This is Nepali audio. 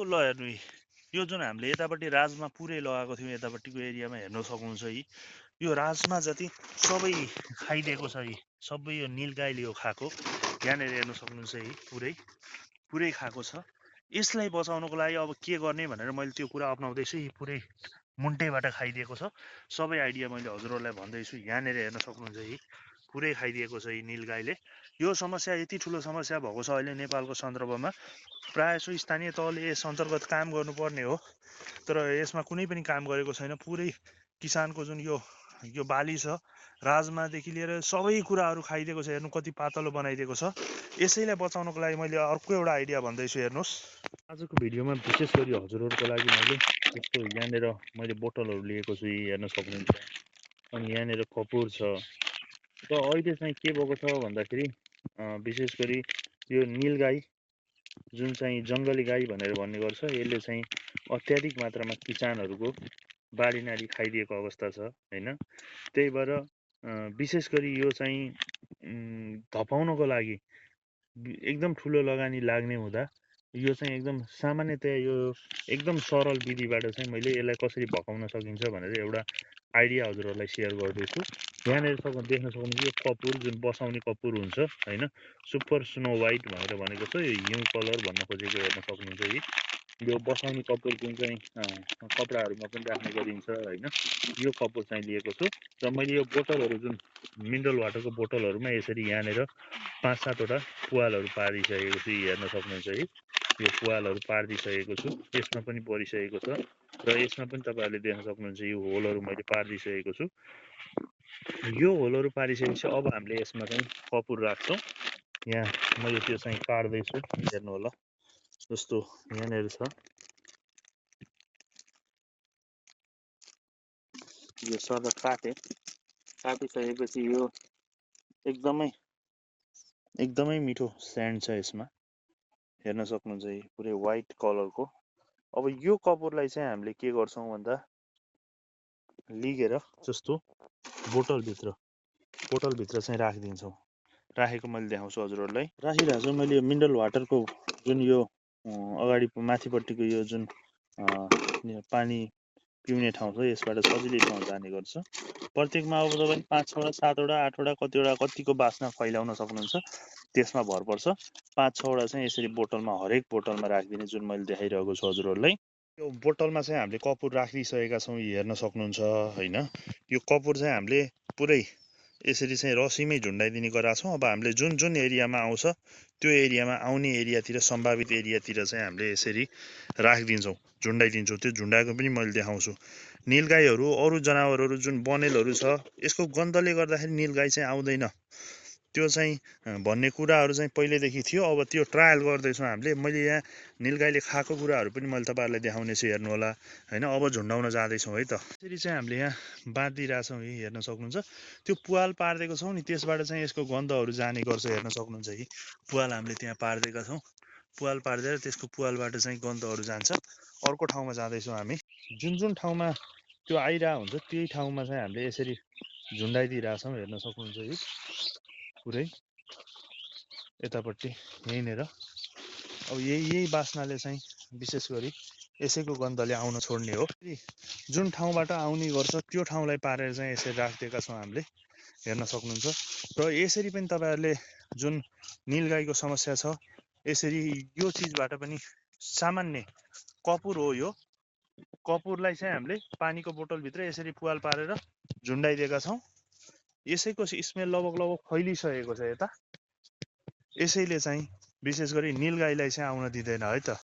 ल हेर्नु यो जुन हामीले यतापट्टि राजमा पुरै लगाएको थियौँ यतापट्टिको एरियामा हेर्न सक्नुहुन्छ यो राजमा जति सबै खाइदिएको छ सबै यो नीलगाईले यो खाएको यहाँनिर हेर्न सक्नुहुन्छ पुरै खाएको छ। यसलाई बचाउनको लागि अब के गर्ने भनेर मैले त्यो कुरा अपनाउँदैछु। पुरै मुन्टेबाट खाइदिएको छ। सबै आइडिया मैले हजुरहरूलाई भन्दैछु। यहाँनिर हेर्न सक्नुहुन्छ पुरै खाइदिएको छ नीलगाईले। यो समस्या यति ठुलो समस्या भएको छ अहिले नेपालको सन्दर्भमा। प्रायः जसो स्थानीय तहले यस अन्तर्गत काम गर्नुपर्ने हो, तर यसमा कुनै पनि काम गरेको छैन। पुरै किसानको जुन यो बाली छ, राजमादेखि लिएर सबै कुराहरू खाइदिएको छ। हेर्नु कति पातलो बनाइदिएको छ। यसैलाई बचाउनको लागि मैले अर्को एउटा आइडिया भन्दैछु। हेर्नुहोस्, आजको भिडियोमा विशेष गरी हजुरहरूको लागि मैले यस्तो यहाँनिर मैले बोतलहरू लिएको छु, हेर्न सक्नुहुन्छ। अनि यहाँनिर कपुर छ। र अहिले चाहिँ के भएको छ भन्दाखेरि विशेष गरी यो नीलगाई जुन चाहिँ जङ्गली गाई भनेर भन्ने गर्छ, यसले चाहिँ अत्याधिक मात्रामा किसानहरूको बारीनाली खाइदिएको अवस्था छ हैन। त्यही भएर विशेष गरी यो चाहिँ धपाउनको लागि एकदम ठुलो लगानी लाग्ने हुँदा यो चाहिँ एकदम सामान्यतया यो एकदम सरल विधिबाट चाहिँ मैले यसलाई कसरी भगाउन सकिन्छ भनेर एउटा आइडिया हजुरहरूलाई सेयर गर्दैछु। यहाँनिर देख्न सक्नुहुन्छ यो कपुर जुन बसाउने कपुर हुन्छ हैन, सुपर स्नो वाइट भनेर भनेको छ। यो हिउँ कलर भन्न खोजेको हेर्न सक्नुहुन्छ। यो बसाउने कपुर जुन चाहिँ कपडाहरूमा पनि राख्ने गरिन्छ हैन, यो कपुर चाहिँ लिएको छु। र मैले यो बोतलहरू जुन मिनरल वाटरको बोतलहरूमा यसरी यहाँनिर 5-7 वटा पुवालहरू पारिसकेको छु, हेर्न सक्नुहुन्छ। यो पुवालहरू पारिदिसकेको छु। यसमा पनि परिसकेको छ र यसमा पनि तपाईहरुले देख्न सक्नुहुन्छ यो होलहरू मैले पारिदिसकेको छु। यो होलहरू पारिसकेपछि अब हामीले यसमा चाहिँ कपुर राख्छौँ। यहाँ मैले त्यो चाहिँ काट्दैछु, हेर्नु होला। जस्तो यहाँनिर छ, यो सबै काटिसकेपछि यो एकदमै मिठो स्यान्ड छ यसमा, हेर्न सक्नुहुन्छ। पुरै व्हाइट कलरको। अब यो कपुरलाई चाहिँ हामीले के गर्छौँ भन्दा लिगेर जस्तो बोतलभित्र चाहिँ राखिदिन्छौँ। राखेको मैले देखाउँछु हजुरहरूलाई। राखिरहेको छु मैले यो मिनरल वाटरको जुन यो अगाडि माथिपट्टिको यो जुन पानी पिउने ठाउँ छ, यसबाट सजिलैसँग जाने गर्छ। प्रत्येकमा अब तपाईँ 5-6 वटा 7 वटा 8 वटा कतिको बास्ना फैलाउन सक्नुहुन्छ, त्यसमा भर पर्छ। 5-6 वटा चाहिँ यसरी बोतलमा हरेक बोतलमा राखिदिने जुन मैले देखाइरहेको छु हजुरहरूलाई। यो बोतलमा चाहिँ हामीले कपुर राखिसकेका छौँ, हेर्न सक्नुहुन्छ हैन। यो कपुर चाहिँ हामीले पुरै यसरी चाहिँ रसीमै झुन्डाइदिने गरेका छौँ। अब हामीले जुन जुन एरियामा आउँछ त्यो एरियामा आउने एरियातिर सम्भावित एरियातिर चाहिँ हामीले यसरी राखिदिन्छौँ, झुन्डाइदिन्छौँ। त्यो झुन्डाएको पनि मैले देखाउँछु। नीलगाईहरू अरू जनावरहरू जुन बनेलहरू छ, यसको गन्धले गर्दाखेरि नीलगाई चाहिँ आउँदैन, त्यो चाहिँ भन्ने कुराहरू चाहिँ पहिलेदेखि थियो। अब त्यो ट्रायल गर्दैछौँ हामीले। मैले यहाँ नीलगाईले खाएको कुराहरू पनि मैले तपाईँहरूलाई देखाउने छु, हेर्नु होला हैन। अब झुन्डाउन जाँदैछौँ है त। यसरी चाहिँ हामीले यहाँ बाँधिरहेछौँ, हेर्न सक्नुहुन्छ। त्यो पुवाल पारिदिएको छौँ नि, त्यसबाट चाहिँ यसको गन्धहरू जाने गर्छ, हेर्न सक्नुहुन्छ। पुवाल हामीले त्यहाँ पारिदिएका छौँ। पुवाल पारिदिएर त्यसको पुवालबाट चाहिँ गन्धहरू जान्छ। अर्को ठाउँमा जाँदैछौँ हामी। जुन जुन ठाउँमा त्यो आइरहेको हुन्छ त्यही ठाउँमा चाहिँ हामीले यसरी झुन्डाइदिइरहेछौँ, हेर्न सक्नुहुन्छ। पुरै यतापट्टि यहीँनिर अब यही बास्नाले चाहिँ विशेष गरी यसैको गन्धले आउन छोड्ने हो। जुन ठाउँबाट आउने गर्छ त्यो ठाउँलाई पारेर चाहिँ यसरी राखिदिएका छौँ हामीले, हेर्न सक्नुहुन्छ। र यसरी पनि तपाईँहरूले जुन नीलगाईको समस्या छ, यसरी यो चिजबाट पनि सामान्य कपुर हो। यो कपुरलाई चाहिँ हामीले पानीको बोतलभित्र यसरी पुवाल पारेर झुन्डाइदिएका छौँ। यसैको स्मेल लगभग फैलिसकेको छ यता। यसैले चाहिँ विशेष गरी नीलगाईलाई चाहिँ आउन दिँदैन है त।